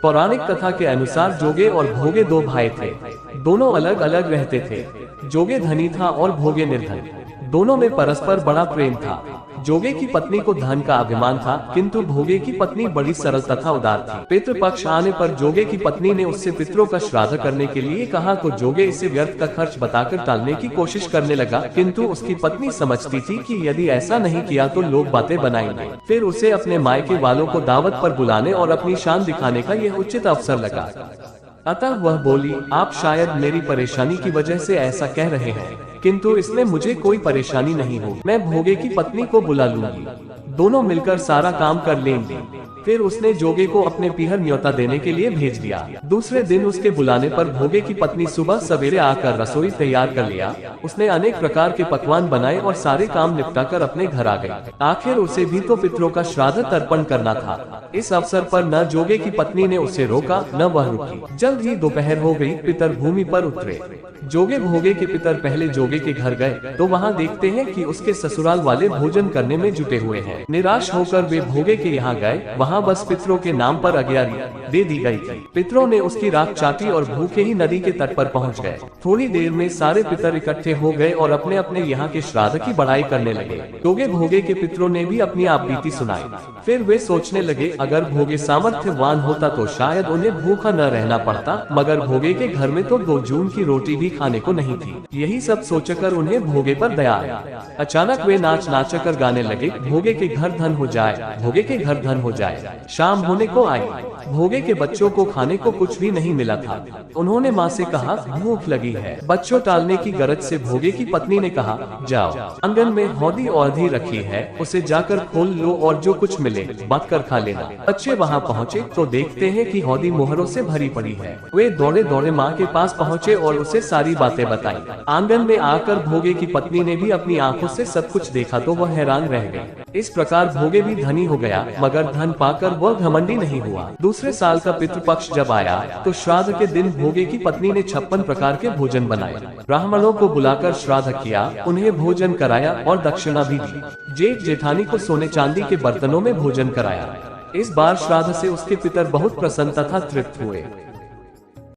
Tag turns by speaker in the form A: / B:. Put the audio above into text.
A: पौराणिक कथा के अनुसार जोगे और भोगे दो भाई थे। दोनों अलग अलग रहते थे। जोगे धनी था और भोगे निर्धन। दोनों में परस्पर बड़ा प्रेम था। जोगे की पत्नी को धन का अभिमान था, किंतु भोगे की पत्नी बड़ी सरल तथा उदार थी। पितृपक्ष आने पर जोगे की पत्नी ने उससे पितरों का श्राद्ध करने के लिए कहा तो जोगे इसे व्यर्थ का खर्च बताकर टालने की कोशिश करने लगा, किंतु उसकी पत्नी समझती थी कि यदि ऐसा नहीं किया तो लोग बातें बनाएंगे। फिर उसे अपने मायके वालों को दावत पर बुलाने और अपनी शान दिखाने का यह उचित अवसर लगा। अतः वह बोली, आप शायद मेरी परेशानी की वजह से ऐसा कह रहे हैं, किंतु इसमें मुझे कोई परेशानी नहीं होगी। मैं भोगे की पत्नी को बुला लूंगी, दोनों मिलकर सारा काम कर लेंगे। फिर उसने जोगे को अपने पीहर न्योता देने के लिए भेज दिया। दूसरे दिन उसके बुलाने पर भोगे की पत्नी सुबह सवेरे आकर रसोई तैयार कर लिया। उसने अनेक प्रकार के पकवान बनाए और सारे काम निपटाकर अपने घर आ गई। आखिर उसे भी तो पितरों का श्राद्ध तर्पण करना था। इस अवसर पर न जोगे की पत्नी ने उसे रोका न वह रुकी। जल्द ही दोपहर हो गई। पितर भूमि पर उतरे। जोगे भोगे के पितर पहले जोगे के घर गए तो वहाँ देखते हैं कि उसके ससुराल वाले भोजन करने में जुटे हुए हैं। निराश होकर वे भोगे के यहाँ गए। वहाँ बस पितरों के नाम पर आज्ञा दे दी गई थी। पितरों ने उसकी राख चाटी और भूखे ही नदी के तट पर पहुँच गए। थोड़ी देर में सारे पितर इकट्ठे हो गए और अपने अपने यहाँ के श्राद्ध की बढ़ाई करने लगे। जोगे भोगे के पितरों ने भी अपनी आप बीती सुनाई। फिर वे सोचने लगे, अगर भोगे सामर्थ्यवान होता तो शायद उन्हें भूखा न रहना पड़ता, मगर भोगे के घर में तो 2 जून की रोटी भी खाने को नहीं थी। यही सब सोचकर उन्हें भोगे पर दया आई। अचानक वे नाच नाच कर गाने लगे, भोगे के घर धन हो जाए, भोगे के घर धन हो जाए। शाम होने को आई। भोगे के बच्चों को खाने को कुछ भी नहीं मिला था। उन्होंने माँ से कहा, भूख लगी है। बच्चों टालने की गरज से भोगे की पत्नी ने कहा, जाओ, आंगन में हौदी औधी रखी है, उसे जाकर खोल लो और जो कुछ मिले बांट कर खा लेना। बच्चे वहाँ पहुँचे तो देखते हैं कि हौदी मोहरों से भरी पड़ी है। वे दौड़े दौड़े माँ के पास पहुँचे और उसे सारी बातें बताई। आंगन में आकर भोगे की पत्नी ने भी अपनी आंखों से सब कुछ देखा तो वह हैरान रह गई। इस प्रकार भोगे भी धनी हो गया, मगर धन पाकर वह घमंडी नहीं हुआ। दूसरे साल का पितृपक्ष जब आया तो श्राद्ध के दिन भोगे की पत्नी ने 56 प्रकार के भोजन बनाए। ब्राह्मणों को बुलाकर श्राद्ध किया, उन्हें भोजन कराया और दक्षिणा भी दी। जेठ जेठानी को सोने चांदी के बर्तनों में भोजन कराया। इस बार श्राद्ध से उसके पितर बहुत प्रसन्न तथा तृप्त हुए।